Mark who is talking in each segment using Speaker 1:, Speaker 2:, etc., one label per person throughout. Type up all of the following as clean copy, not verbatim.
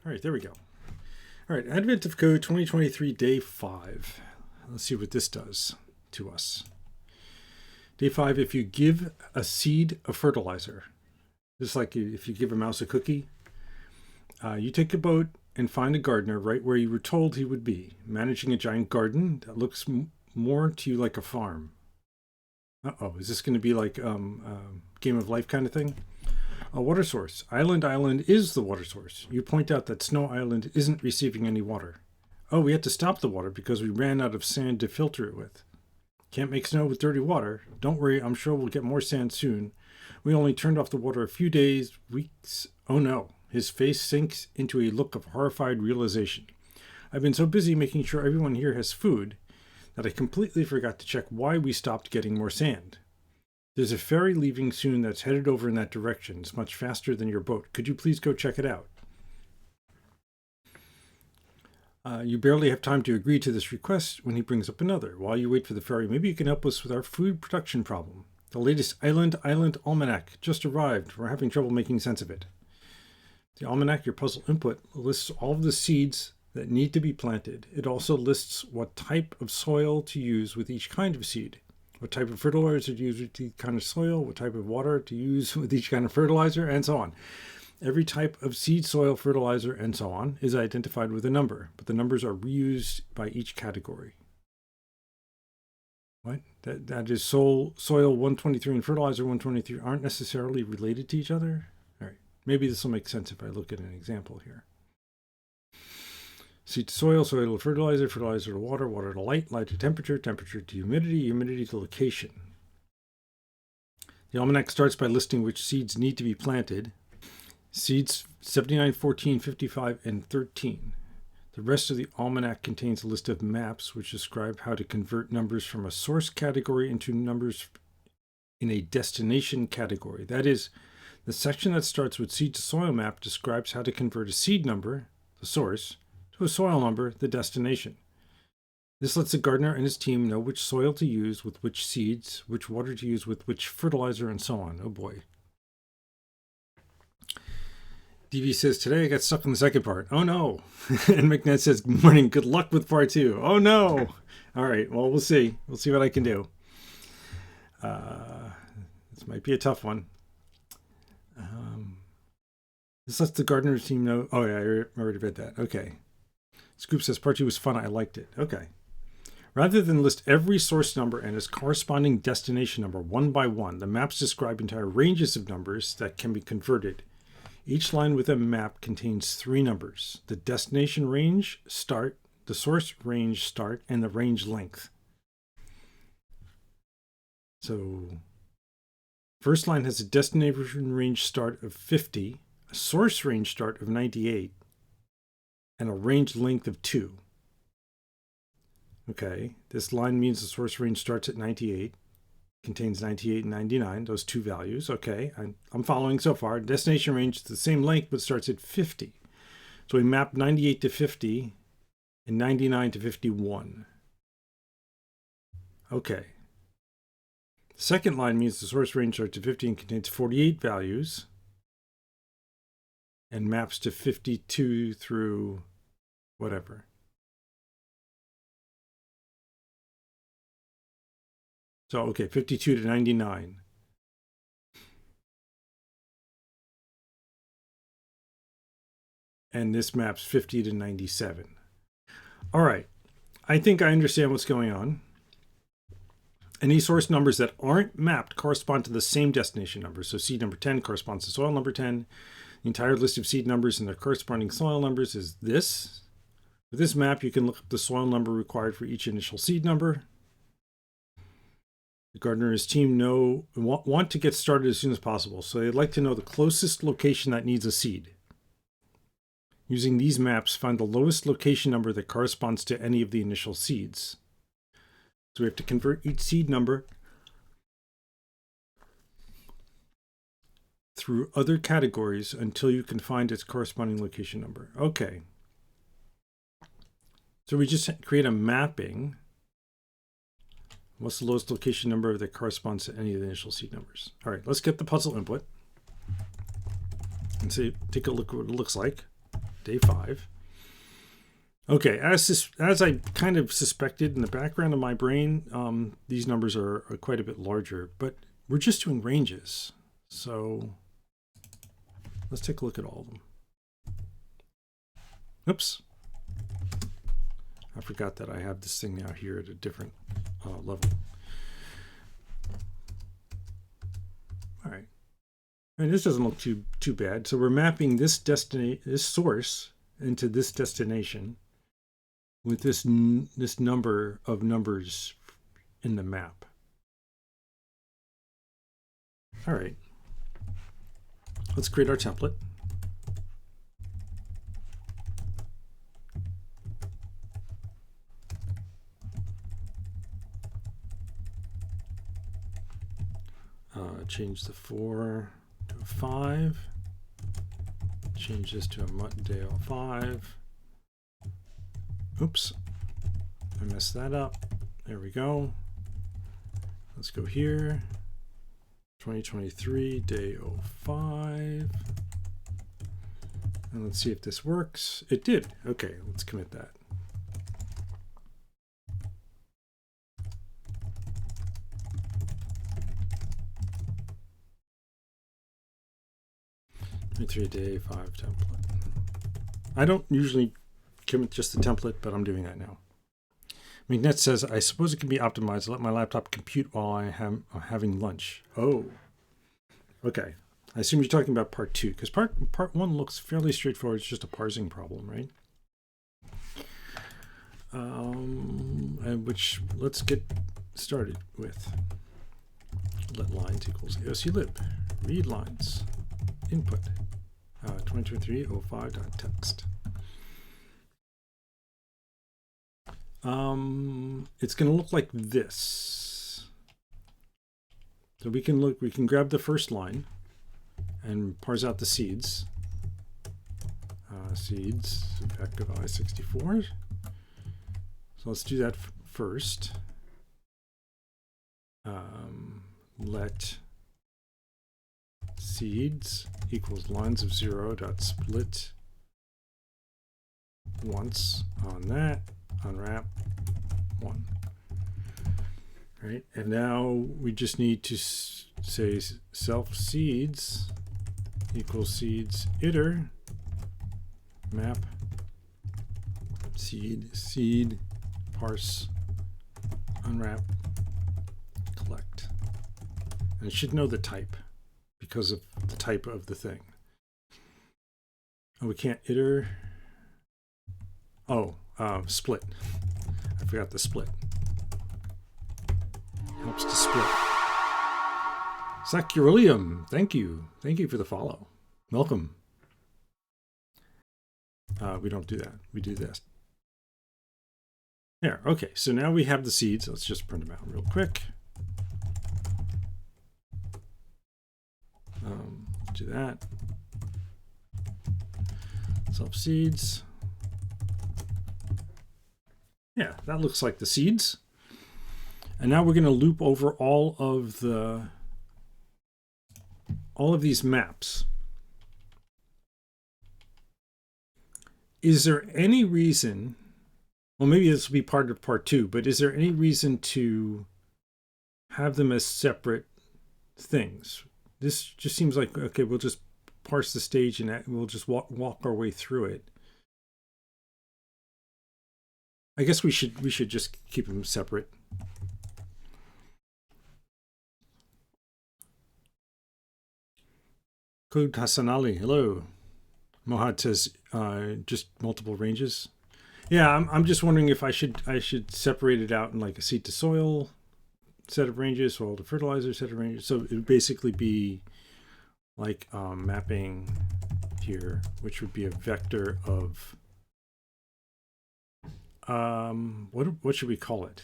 Speaker 1: All right, there we go. All right, Advent of Code 2023, day 5. Let's see what this does to us. Day 5, if you give a seed a fertilizer, just like if you give a mouse a cookie, you take a boat and find a gardener right where you were told he would be, managing a giant garden that looks more to you like a farm. Uh-oh, is this going to be like Game of Life kind of thing? A water source. Island is the water source. You point out that Snow Island isn't receiving any water. Oh, we had to stop the water because we ran out of sand to filter it with. Can't make snow with dirty water. Don't worry, I'm sure we'll get more sand soon. We only turned off the water a few days, weeks. Oh no. His face sinks into a look of horrified realization. I've been so busy making sure everyone here has food that I completely forgot to check why we stopped getting more sand. There's a ferry leaving soon that's headed over in that direction. It's much faster than your boat. Could you please go check it out? You barely have time to agree to this request when he brings up another. While you wait for the ferry, maybe you can help us with our food production problem. The latest Island Almanac just arrived. We're having trouble making sense of it. The almanac, your puzzle input, lists all of the seeds that need to be planted. It also lists what type of soil to use with each kind of seed, what type of fertilizer to use with each kind of soil, what type of water to use with each kind of fertilizer, and so on. Every type of seed, soil, fertilizer, and so on is identified with a number, but the numbers are reused by each category. What? That is soil 123 and fertilizer 123 aren't necessarily related to each other? All right. Maybe this will make sense if I look at an example here. Seed to soil, soil to fertilizer, fertilizer to water, water to light, light to temperature, temperature to humidity, humidity to location. The almanac starts by listing which seeds need to be planted. Seeds 79, 14, 55, and 13. The rest of the almanac contains a list of maps which describe how to convert numbers from a source category into numbers in a destination category. That is, the section that starts with seed to soil map describes how to convert a seed number, the source, to a soil number, the destination. This lets the gardener and his team know which soil to use with which seeds, which water to use with which fertilizer, and so on. Oh boy. DV says, today I got stuck in the second part. Oh no. And McNett says, good morning, good luck with part 2. Oh no. All right, well, we'll see. We'll see what I can do. This might be a tough one. This lets the gardener's team know. Oh yeah, I already read that. Okay. Scoop says, part 2 was fun. I liked it. Okay. Rather than list every source number and its corresponding destination number one by one, the maps describe entire ranges of numbers that can be converted. Each line with a map contains 3 numbers: the destination range start, the source range start, and the range length. So, first line has a destination range start of 50, a source range start of 98, and a range length of 2. Okay, this line means the source range starts at 98, contains 98 and 99, those 2 values. Okay, I'm following so far. Destination range is the same length, but starts at 50. So we map 98 to 50 and 99 to 51. Okay. The second line means the source range starts at 50 and contains 48 values and maps to 52 through whatever. So, okay, 52 to 99. And this maps 50 to 97. All right, I think I understand what's going on. Any source numbers that aren't mapped correspond to the same destination number. So seed number 10 corresponds to soil number 10. The entire list of seed numbers and their corresponding soil numbers is this. With this map, you can look up the soil number required for each initial seed number. The gardener and his team want to get started as soon as possible, so they'd like to know the closest location that needs a seed. Using these maps, find the lowest location number that corresponds to any of the initial seeds. So we have to convert each seed number through other categories until you can find its corresponding location number. Okay. So we just create a mapping. What's the lowest location number that corresponds to any of the initial seed numbers? All right, let's get the puzzle input and take a look at what it looks like. day 5. Okay, as I kind of suspected in the background of my brain, these numbers are quite a bit larger, but we're just doing ranges. So let's take a look at all of them. Oops. I forgot that I have this thing now here at a different level. All right. And this doesn't look too bad. So we're mapping this source into this destination with this number of numbers in the map. All right. Let's create our template. Change the 4 to a 5. Change this to a Muttondale 5. Oops, I messed that up. There we go. Let's go here. 2023 day 05. And let's see if this works. It did. Okay, let's commit that. Day 5 template. I don't usually commit just the template, but I'm doing that now. McNet says, I suppose it can be optimized. Let my laptop compute while I am having lunch. Oh, okay. I assume you're talking about part 2, because part 1 looks fairly straightforward. It's just a parsing problem, right? Which let's get started with. Let lines equals AOC lib. Read lines. Input. 2023-05.text. It's going to look like this. So we can grab the first line and parse out the seeds. Seeds, effective I64. So let's do that first. Let seeds equals lines of 0 dot split once on that, unwrap 1. Right, and now we just need to say self seeds equals seeds iter map seed parse unwrap collect, and it should know the type because of the type of the thing. Oh, we can't iter. Oh, split. I forgot the split. Helps to split. Sacurilium, thank you. Thank you for the follow. Welcome. We don't do that. We do this. There, okay. So now we have the seeds. Let's just print them out real quick. Do that. Self seeds. Yeah, that looks like the seeds. And now we're going to loop over all of these maps. Is there any reason, well, maybe this will be part of part 2, but is there any reason to have them as separate things? This just seems like, okay, we'll just parse the stage and we'll just walk our way through it. I guess we should just keep them separate. Code Hassan hello. Mohad says just multiple ranges. Yeah, I'm just wondering if I should separate it out in like a seed to soil set of ranges, soil to fertilizer set of ranges. So it would basically be like mapping here, which would be a vector of what should we call it?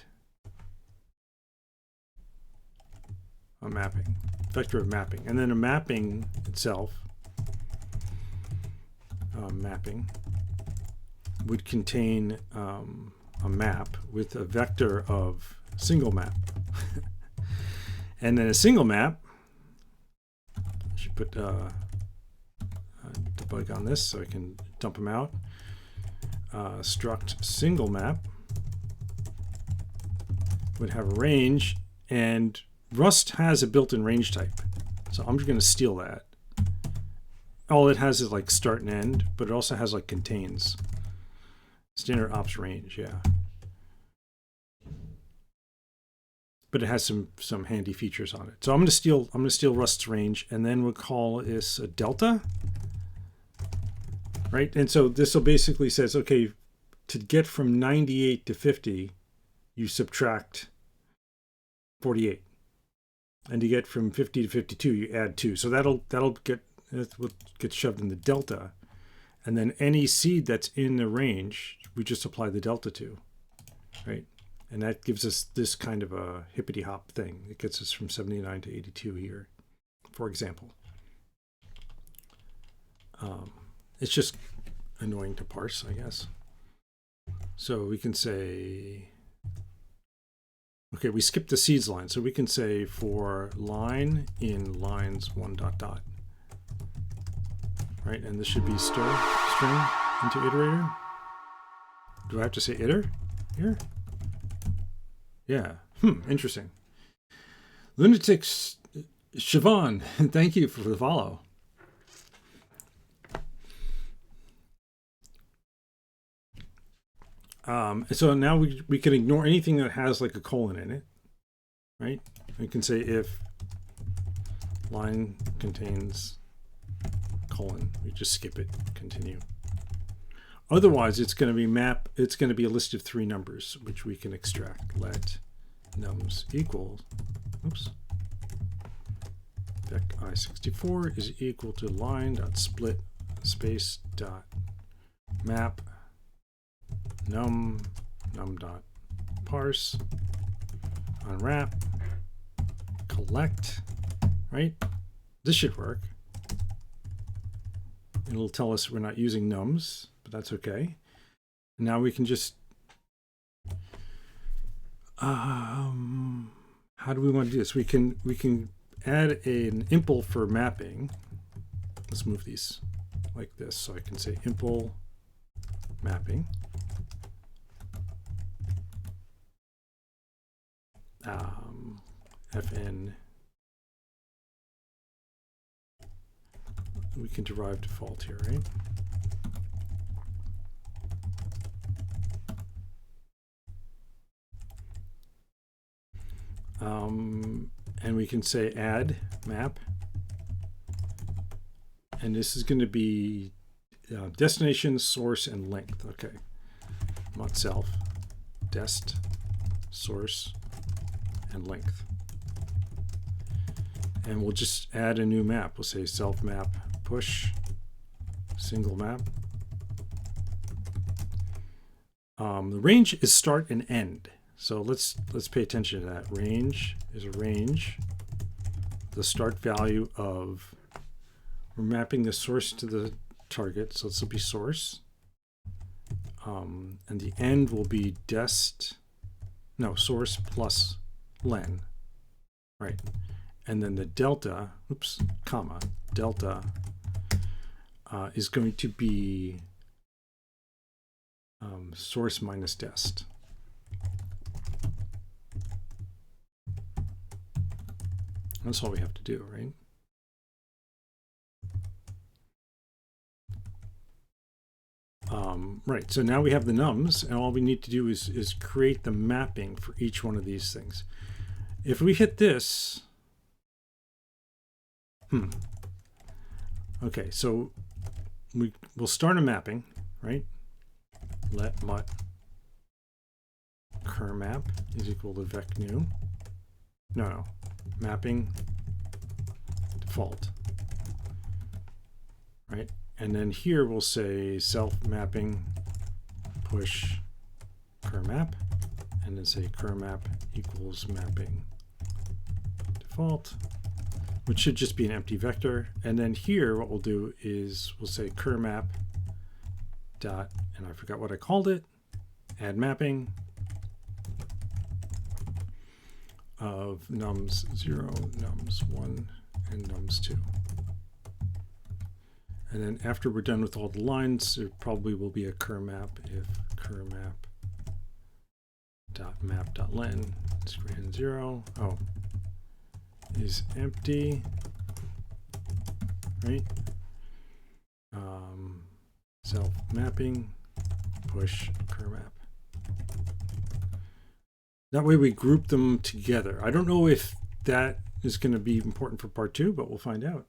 Speaker 1: A mapping, vector of mapping, and then a mapping itself. Mapping would contain a map with a vector of single map. And then a single map, I should put double debug on this so I can dump them out. Struct single map would have a range, and Rust has a built-in range type. So I'm just going to steal that. All it has is like start and end, but it also has like contains. Standard ops range, yeah. But it has some handy features on it. So I'm going to steal Rust's range, and then we'll call this a delta. Right? And so this will basically says, okay, to get from 98 to 50, you subtract 48. And to get from 50 to 52, you add 2. So that'll get shoved in the delta. And then any seed that's in the range, we just apply the delta to. Right? And that gives us this kind of a hippity hop thing. It gets us from 79 to 82 here, for example. It's just annoying to parse, I guess. So we can say, okay, we skipped the seeds line. So we can say for line in lines 1 dot dot. Right, and this should be string into iterator. Do I have to say iter here? Yeah, interesting. Lunatic Siobhan, thank you for the follow. So now we can ignore anything that has like a colon in it, right? We can say if line contains colon, we just skip it, continue. Otherwise, it's going to be it's going to be a list of 3 numbers, which we can extract. Let nums equals, oops, vec I64 is equal to line.split space dot map num dot parse unwrap collect, right? This should work. It'll tell us we're not using nums, but that's okay. Now we can just how do we want to do this? We can add an impl for mapping. Let's move these like this so I can say impl mapping. Fn, we can derive default here, right? And we can say add map, and this is going to be destination, source, and length. Okay, not self, dest, source, and length. And we'll just add a new map. We'll say self map push single map. The range is start and end. So let's pay attention to that. Range is a range. The start value of, we're mapping the source to the target, so this will be source. And the end will be source plus len, right? And then the delta, comma, delta is going to be source minus dest. That's all we have to do, right? Right, so now we have the nums, and all we need to do is create the mapping for each one of these things. If we hit this, okay, so we'll start a mapping, right? Let mut cur map is equal to vec new. No, mapping default, right? And then here we'll say self mapping push cur map, and then say cur map equals mapping default, which should just be an empty vector. And then here what we'll do is we'll say cur map dot, and I forgot what I called it, add mapping of nums 0, nums 1, and nums 2. And then after we're done with all the lines, there probably will be a cur map if cur map.map.len is greater than 0. Oh, is empty, right? Self mapping push cur map. That way we group them together. I don't know if that is going to be important for part 2, but we'll find out.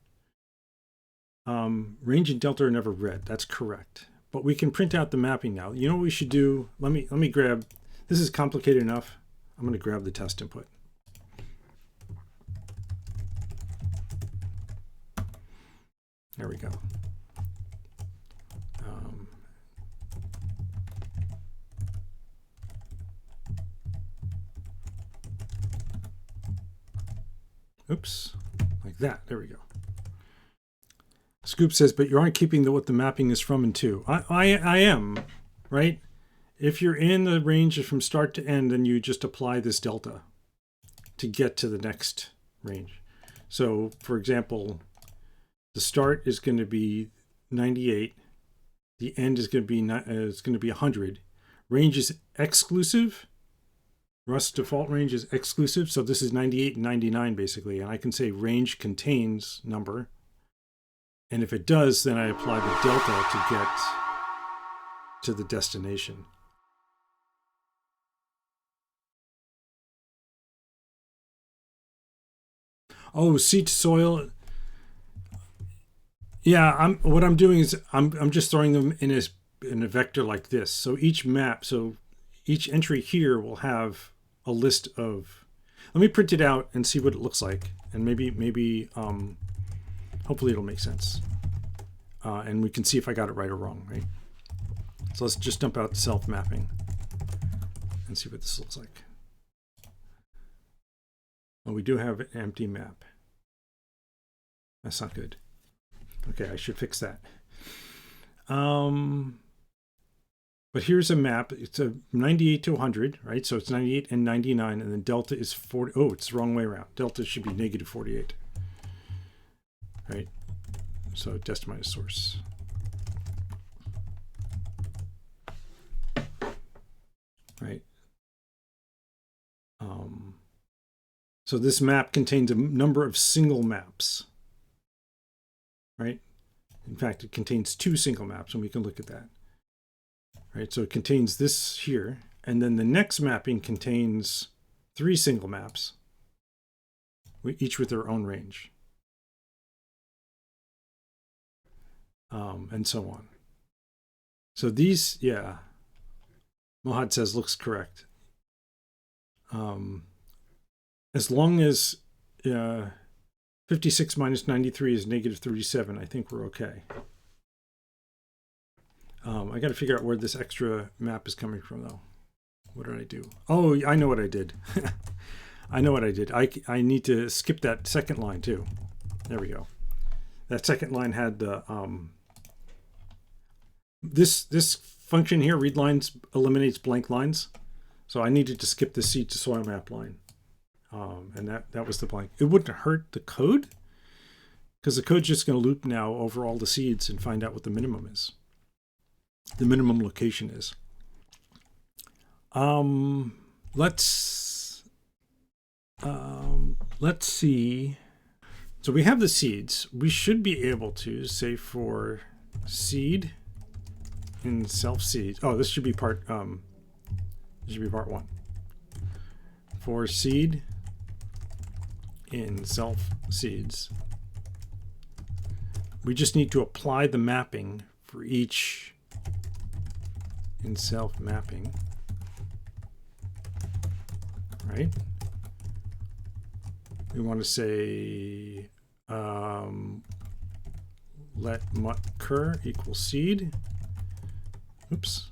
Speaker 1: Range and delta are never read. That's correct. But we can print out the mapping now. You know what we should do? Let me grab, this is complicated enough. I'm going to grab the test input. There we go. Oops, like that. There we go. Scoop says, but you aren't keeping what the mapping is from in 2. I am, right? If you're in the range from start to end, then you just apply this delta to get to the next range. So, for example, the start is going to be 98. The end is going to be 100. Range is exclusive. Rust default range is exclusive. So this is 98 and 99 basically. And I can say range contains number. And if it does, then I apply the delta to get to the destination. Oh, seed to soil. Yeah, what I'm doing is I'm just throwing them in a vector like this. So each map, so each entry here will have a list of. Let me print it out and see what it looks like, and maybe hopefully it'll make sense, and we can see if I got it right or wrong. Right. So let's just dump out self mapping and see what this looks like. Well, we do have an empty map. That's not good. Okay, I should fix that. But here's a map. It's a 98 to 100, right? So it's 98 and 99, and then delta is 40. Oh, it's the wrong way around. Delta should be negative 48, right? So dest minus source. Right. So this map contains a number of single maps, right? In fact, it contains 2 single maps, and we can look at that. Right, so it contains this here, and then the next mapping contains 3 single maps, each with their own range, and so on. So these, yeah, Mohad says looks correct. As long as 56 minus 93 is negative 37, I think we're okay. I got to figure out where this extra map is coming from, though. What did I do? Oh, I know what I did. I know what I did. I need to skip that second line, too. There we go. That second line had the... This function here, read lines, eliminates blank lines. So I needed to skip the seed to soil map line. And that was the blank. It wouldn't hurt the code, because the code's just going to loop now over all the seeds and find out what the minimum is. The minimum location is. Let's see. So we have the seeds. We should be able to say for seed in self seed. Oh, this should be part. This should be part 1. For seed in self seeds, we just need to apply the mapping for each. In self mapping, right? We want to say let cur equal seed. Oops.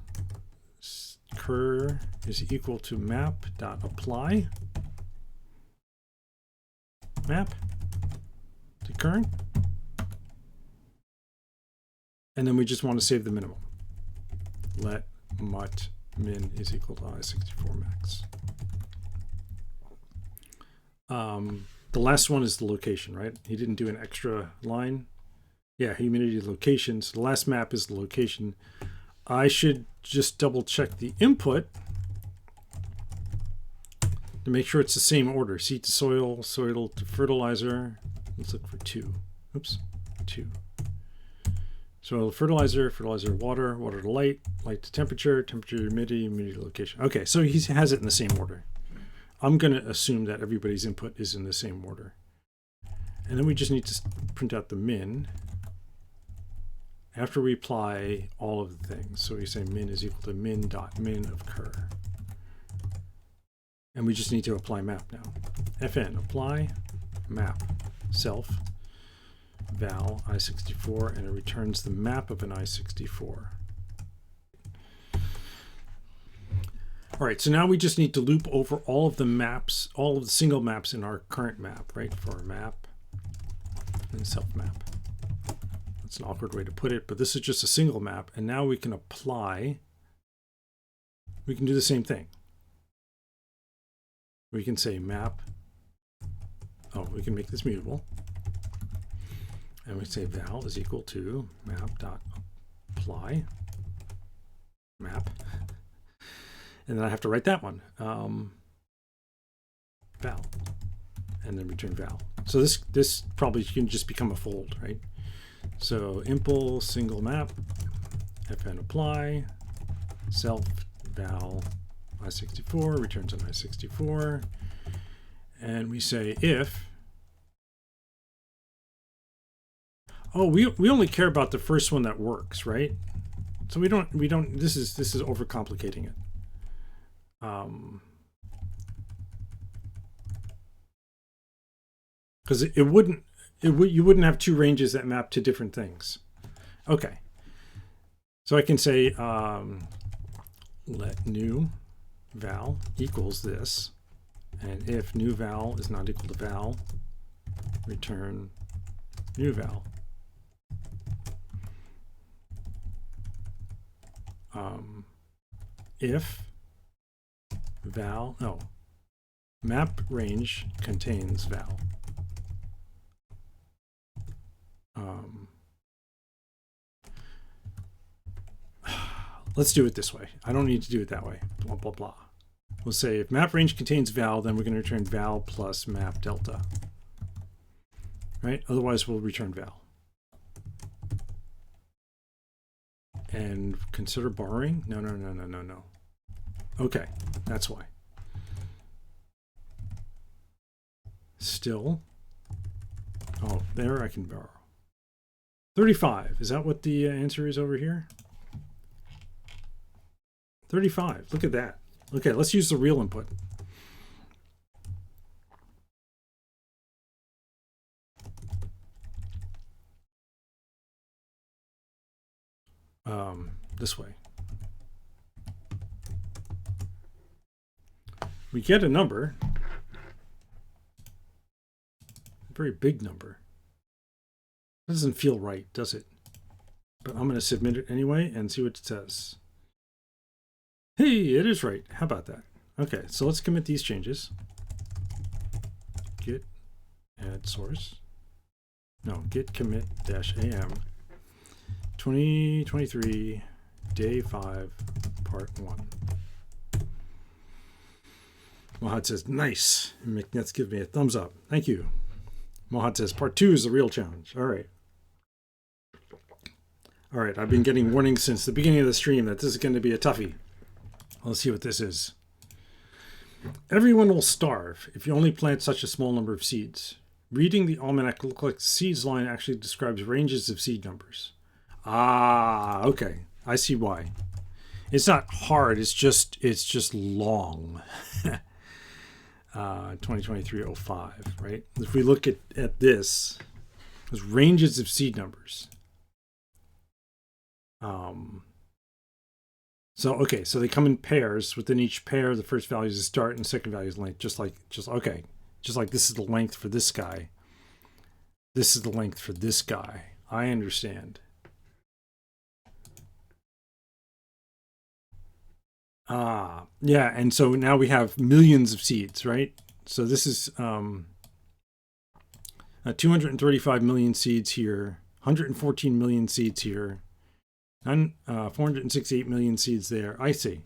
Speaker 1: Cur is equal to map dot apply map to current, and then we just want to save the minimum. Let mut min is equal to I64 max. The last one is the location, right? He didn't do an extra line. Yeah, humidity location. So the last map is the location. I should just double check the input to make sure it's the same order. Seed to soil, soil to fertilizer. Let's look for 2. Oops, 2. Soil to fertilizer, fertilizer to water, water to light, light to temperature, temperature to humidity, humidity to location. Okay, so he has it in the same order. I'm going to assume that everybody's input is in the same order. And then we just need to print out the min after we apply all of the things. So we say min is equal to min dot min of cur. And we just need to apply map now. Fn, apply map, self, val, I64, and it returns the map of an I64. All right, so now we just need to loop over all of the maps, all of the single maps in our current map, right? For our map and self map. That's an awkward way to put it, but this is just a single map. And now we can apply, we can do the same thing. We can say map, we can make this mutable. And we say val is equal to map dot apply map. And then I have to write that one, val, and then return val. So this probably can just become a fold, right? So impl single map, fn apply, self val I64 returns an I64, and we say if. Oh, we only care about the first one that works, right? So we don't. This is overcomplicating it. Because you wouldn't have 2 ranges that map to different things. Okay. So I can say let new val equals this, and if new val is not equal to val, return new val. If val, map range contains val. Let's do it this way. I don't need to do it that way. Blah, blah, blah. We'll say if map range contains val, then we're going to return val plus map delta. Right? Otherwise, we'll return val. And consider borrowing? No. Okay, that's why. Still. Oh, there I can borrow. 35. Is that what the answer is over here? 35. Look at that. Okay, let's use the real input. This way. We get a number. A very big number. Doesn't feel right, does it? But I'm going to submit it anyway and see what it says. Hey, it is right. How about that? Okay, so let's commit these changes. Git add source. No, git commit -am 2023 day 5 part 1. Mohad says nice. Let's give me a thumbs up. Thank you. Mohad says part 2 is the real challenge. All right. All right, I've been getting warnings since the beginning of the stream that this is going to be a toughie. Let's see what this is. Everyone will starve if you only plant such a small number of seeds. Reading the almanac looks like the seeds line actually describes ranges of seed numbers. Ah, okay. I see why. It's not hard. It's just long. 2023-05, right? If we look at this, there's ranges of seed numbers. So they come in pairs. Within each pair, the first value is start and the second value is length. Just like this is the length for this guy. This is the length for this guy. I understand. Yeah, and so now we have millions of seeds, right? So this is 235 million seeds here 114 million seeds here. 468 million seeds there. I see.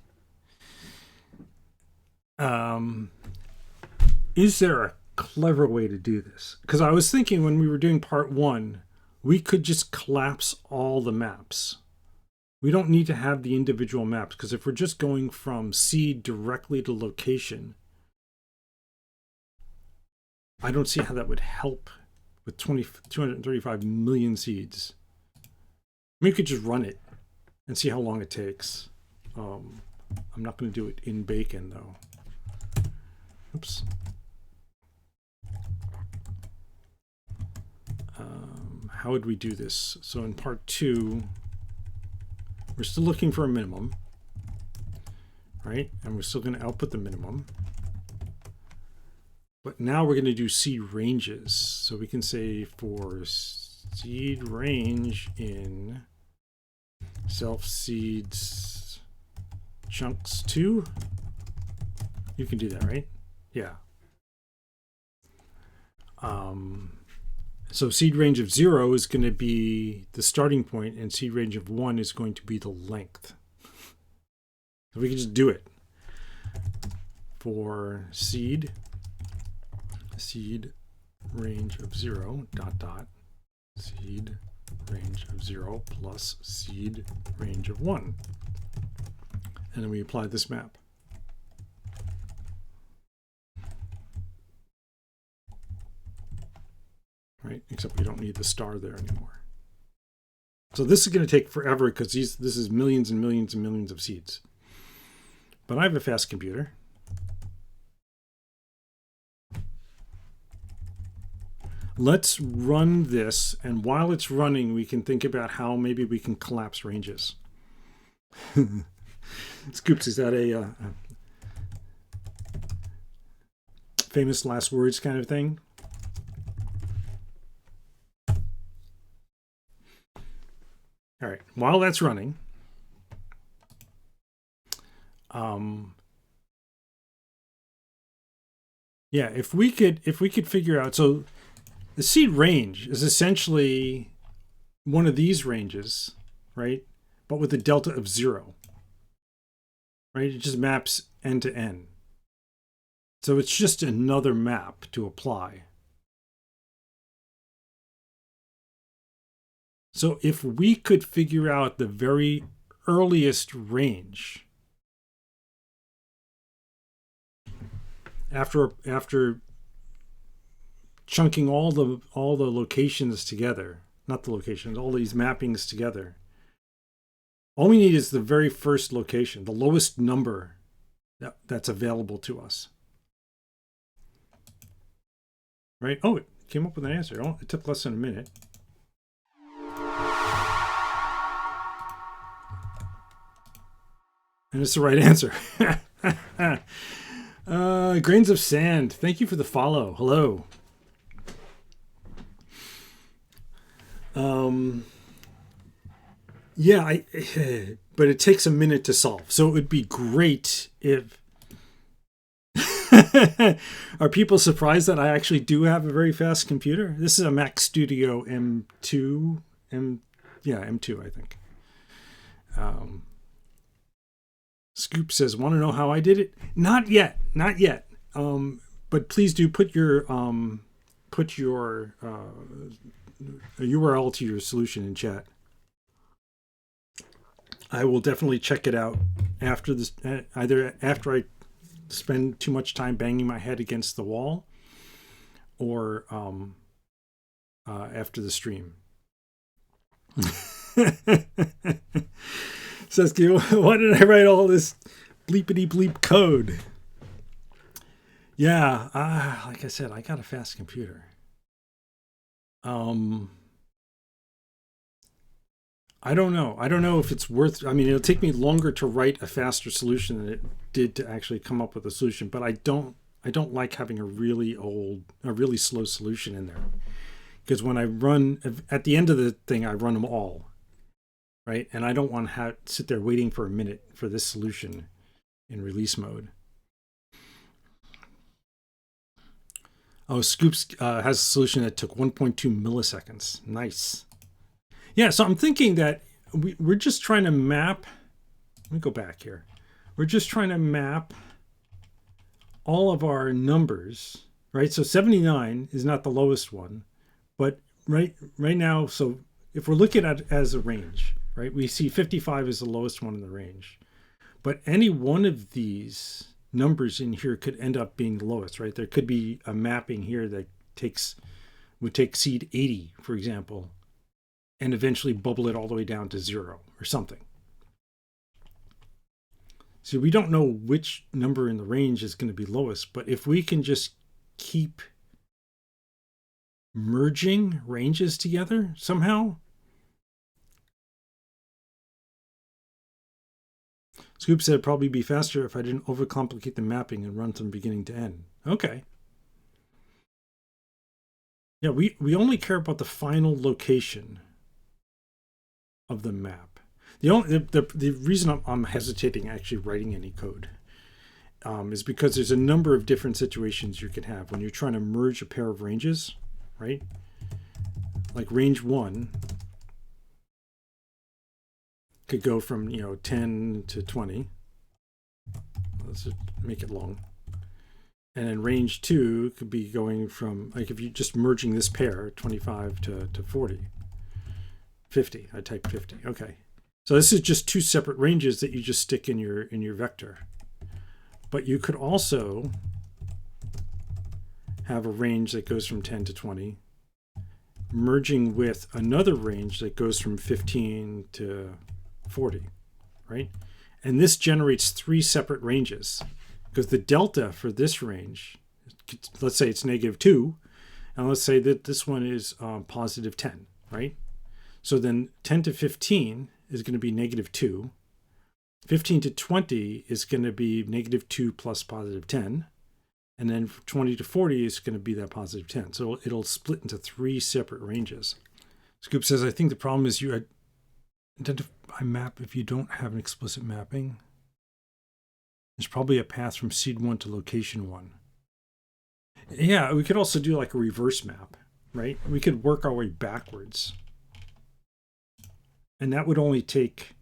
Speaker 1: Is there a clever way to do this? Because I was thinking when we were doing part 1, we could just collapse all the maps. We don't need to have the individual maps, because if we're just going from seed directly to location, I don't see how that would help with 235 million seeds. We could just run it and see how long it takes. I'm not going to do it in Bacon, though. Oops. How would we do this? So in part 2, we're still looking for a minimum, right? And we're still going to output the minimum. But now we're going to do seed ranges. So we can say for seed range in self seeds chunks 2. You can do that, right? Yeah. So seed range of 0 is going to be the starting point, and seed range of 1 is going to be the length. So we can just do it for seed range of 0 ... seed range of 0 plus seed range of 1. And then we apply this map. Right, except we don't need the star there anymore. So this is going to take forever because this is millions and millions and millions of seeds. But I have a fast computer. Let's run this, and while it's running, we can think about how maybe we can collapse ranges. Scoops, is that a famous last words kind of thing? All right, while that's running, yeah, if we could figure out, so the seed range is essentially one of these ranges, right? But with a delta of 0, right? It just maps end to end. So it's just another map to apply. So if we could figure out the very earliest range after chunking all the locations together, not the locations, all these mappings together, all we need is the very first location, the lowest number that's available to us. Right? Oh, it came up with an answer. Oh, it took less than a minute. And it's the right answer. Grains of Sand, thank you for the follow. Hello. Yeah, but it takes a minute to solve. So it would be great if... Are people surprised that I actually do have a very fast computer? This is a Mac Studio M2. M2, I think. Scoop says, want to know how I did it? Not yet. But please do put your URL to your solution in chat. I will definitely check it out after this, either after I spend too much time banging my head against the wall, or after the stream. Sesky, why did I write all this bleepity bleep code? Yeah, like I said, I got a fast computer. I don't know. I don't know if it's worth... I mean, it'll take me longer to write a faster solution than it did to actually come up with a solution. But I don't like having a really slow solution in there. Because when I run... At the end of the thing, I run them all. Right? And I don't want to sit there waiting for a minute for this solution in release mode. Oh, Scoops has a solution that took 1.2 milliseconds. Nice. Yeah, so I'm thinking that we're just trying to map. Let me go back here. We're just trying to map all of our numbers, right? So 79 is not the lowest one, but right now, so if we're looking at it as a range, right, we see 55 is the lowest one in the range. But any one of these numbers in here could end up being the lowest, right? There could be a mapping here that would take seed 80, for example, and eventually bubble it all the way down to 0 or something. So we don't know which number in the range is going to be lowest, but if we can just keep merging ranges together somehow. Scoop said it'd probably be faster if I didn't overcomplicate the mapping and run from beginning to end. Okay. Yeah, we only care about the final location of the map. The reason I'm hesitating actually writing any code is because there's a number of different situations you can have when you're trying to merge a pair of ranges, right? Like range 1 could go from 10 to 20. Let's just make it long. And then range 2 could be going from, like if you're just merging this pair, 25 to 40. 50. I typed 50. Okay. So this is just two separate ranges that you just stick in your vector. But you could also have a range that goes from 10 to 20, merging with another range that goes from 15 to 40, right? And this generates three separate ranges because the delta for this range, let's say it's -2, and let's say that this one is +10, right? So then 10 to 15 is going to be -2. 15 to 20 is going to be -2 plus +10. And then 20 to 40 is going to be that +10. So it'll split into three separate ranges. Scoop says, I think the problem is you identify map if you don't have an explicit mapping. There's probably a path from seed 1 to location 1. Yeah, we could also do like a reverse map, right? We could work our way backwards. And that would only take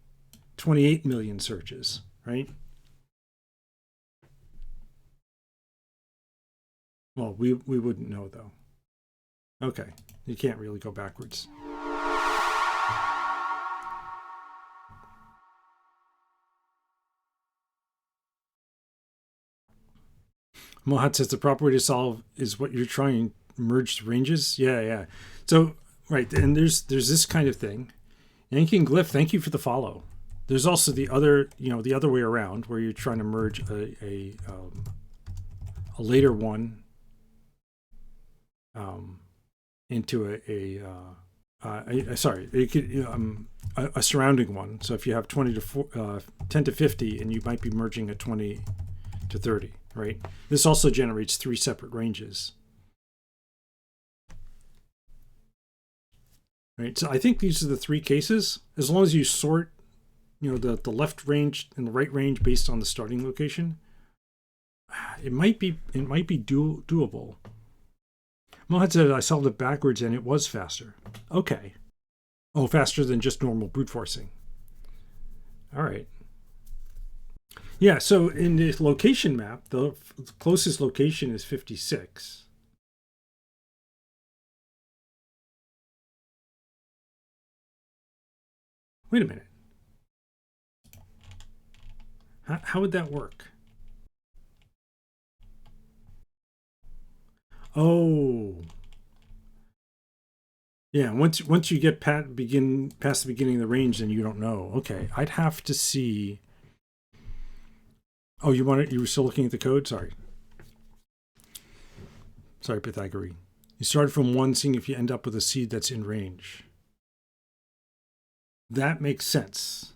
Speaker 1: 28 million searches, right? Well, we wouldn't know though. Okay, you can't really go backwards. Mohat says the proper way to solve is what you're trying, merged ranges. Yeah. So, right, and there's this kind of thing. Yanking Glyph, thank you for the follow. There's also the other, the other way around where you're trying to merge a later one into a surrounding one. So if you have 10 to 50, and you might be merging a 20 to 30, right? This also generates three separate ranges. Right, so I think these are the three cases. As long as you sort, the left range and the right range based on the starting location, it might be doable. Mohad said I solved it backwards and it was faster. Okay. Oh, faster than just normal brute forcing. All right. Yeah, so in the location map, the closest location is 56. Wait a minute. How would that work? Oh. Yeah, once you get past the beginning of the range, then you don't know. Okay, I'd have to see. Oh, you were still looking at the code? Sorry, Pythagorean. You started from 1, seeing if you end up with a seed that's in range. That makes sense.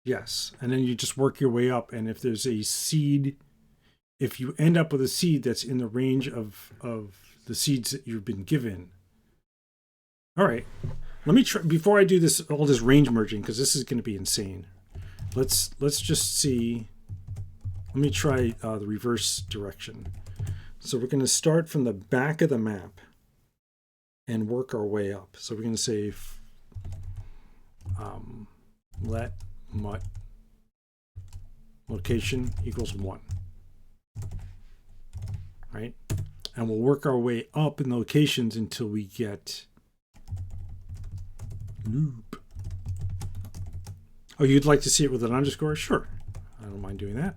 Speaker 1: Yes. And then you just work your way up. And if there's a seed, if you end up with a seed that's in the range of the seeds that you've been given. All right. Let me try, before I do all this range merging, because this is going to be insane. Let's just see. Let me try the reverse direction. So we're going to start from the back of the map and work our way up. So we're going to say let mut location equals 1. Right? And we'll work our way up in the locations until we get loop. Oh, you'd like to see it with an underscore? Sure. I don't mind doing that.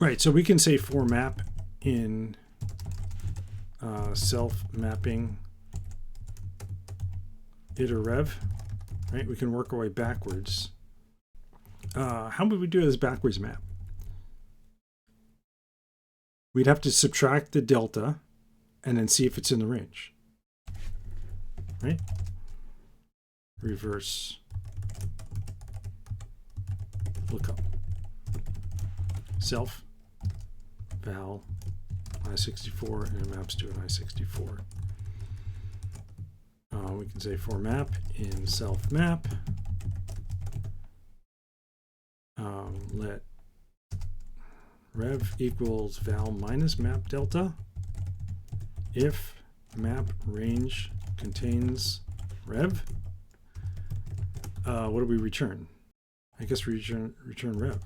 Speaker 1: Right, so we can say for map in self mapping iterev. Right, we can work our way backwards. How would we do this backwards map? We'd have to subtract the delta and then see if it's in the range. Right? Reverse lookup. Self val I64 and it maps to an I64. We can say for map in self map. Let rev equals val minus map delta if map range contains rev. What do we return? I guess we return rev.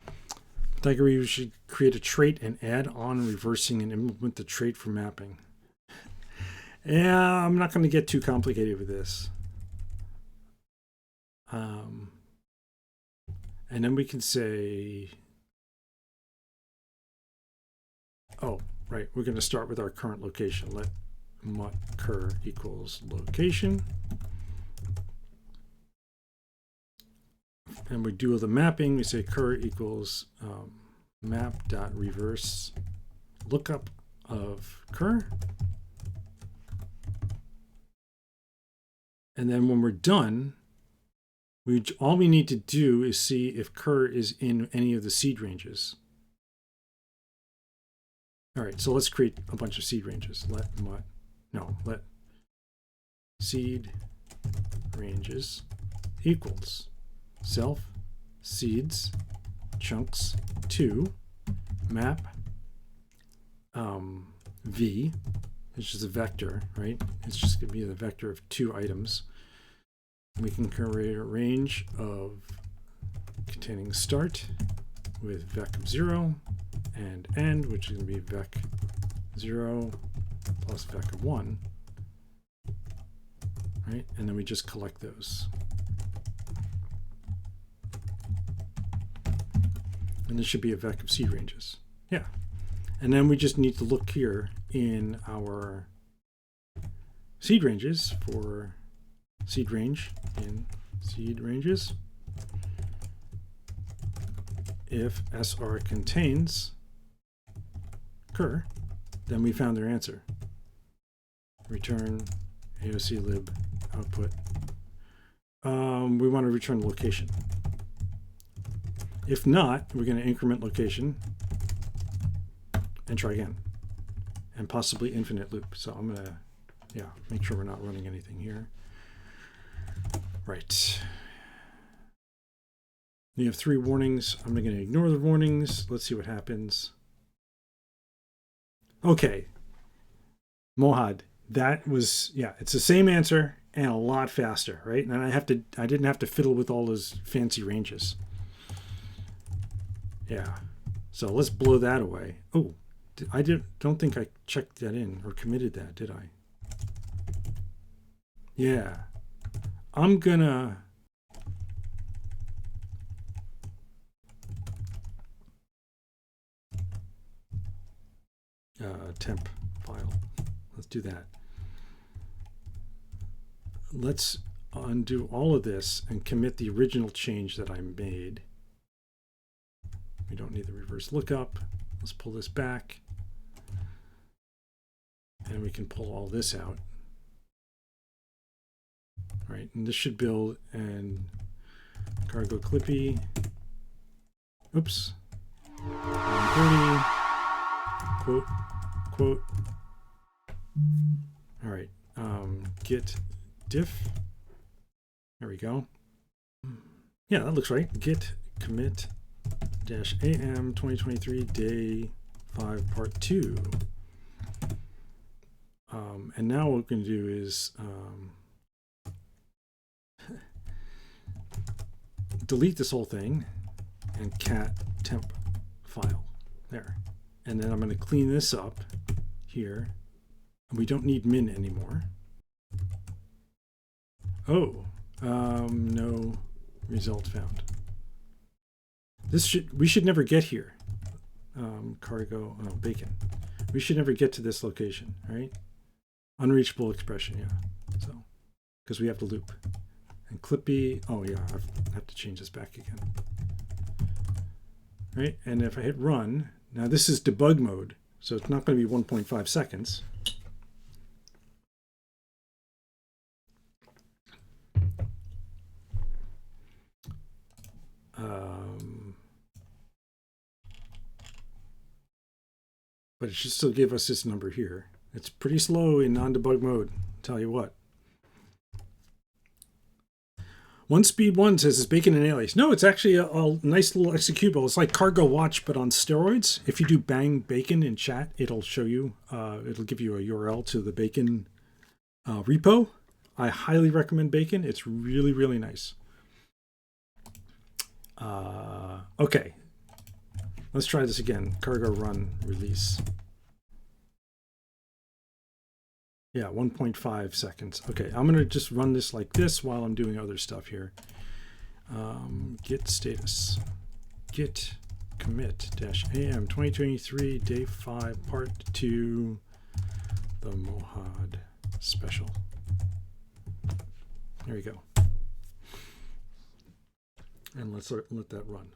Speaker 1: I think we should create a trait and add on reversing and implement the trait for mapping. Yeah, I'm not going to get too complicated with this. And then we can say, oh, right, we're going to start with our current location. Let mut cur equals location. And we do the mapping. We say cur equals map.reverse lookup of cur. And then when we're done, all we need to do is see if cur is in any of the seed ranges. All right, so let's create a bunch of seed ranges. Let seed ranges equals self seeds chunks 2 map v, which is a vector, right? It's just going to be the vector of 2 items. We can create a range of containing start with vec of 0 and end, which is going to be vec 0 plus vec of 1, right? And then we just collect those. And this should be a vec of seed ranges. Yeah. And then we just need to look here in our seed ranges for seed range in seed ranges. If SR contains cur, then we found their answer. Return AOC lib output. We want to return location. If not, we're going to increment location and try again, and possibly infinite loop. So I'm going to, make sure we're not running anything here. Right. You have 3 warnings. I'm going to ignore the warnings. Let's see what happens. Okay. Mohad, that was, it's the same answer and a lot faster, right? And I didn't have to fiddle with all those fancy ranges. Yeah. So let's blow that away. Oh, don't think I checked that in or committed that, did I? Yeah. I'm gonna temp file. Let's do that. Let's undo all of this and commit the original change that I made. We don't need the reverse lookup. Let's pull this back. And we can pull all this out. All right, and this should build and cargo clippy. Oops. 130. Quote. All right. Git diff. There we go. Yeah, that looks right. Git commit -am 2023 day 5 part 2. And now what we're going to do is delete this whole thing and cat temp file there. And then I'm going to clean this up here. And we don't need min anymore. Oh, no result found. We should never get here. Cargo, bacon. We should never get to this location, right? Unreachable expression, yeah. So, because we have to loop. And Clippy, oh yeah, I have to change this back again. Right, and if I hit run, now this is debug mode, so it's not going to be 1.5 seconds. But it should still give us this number here. It's pretty slow in non-debug mode, I'll tell you what. One speed 1 says it's bacon and alias. No, it's actually a nice little executable. It's like Cargo Watch, but on steroids. If you do bang bacon in chat, it'll show you, it'll give you a URL to the bacon repo. I highly recommend bacon. It's really, really nice. Okay. Let's try this again. Cargo run release. Yeah, 1.5 seconds. Okay, I'm going to just run this like this while I'm doing other stuff here. Git status. Git commit -am 2023 day 5 part 2 the Mohad special. There you go. And let's let that run.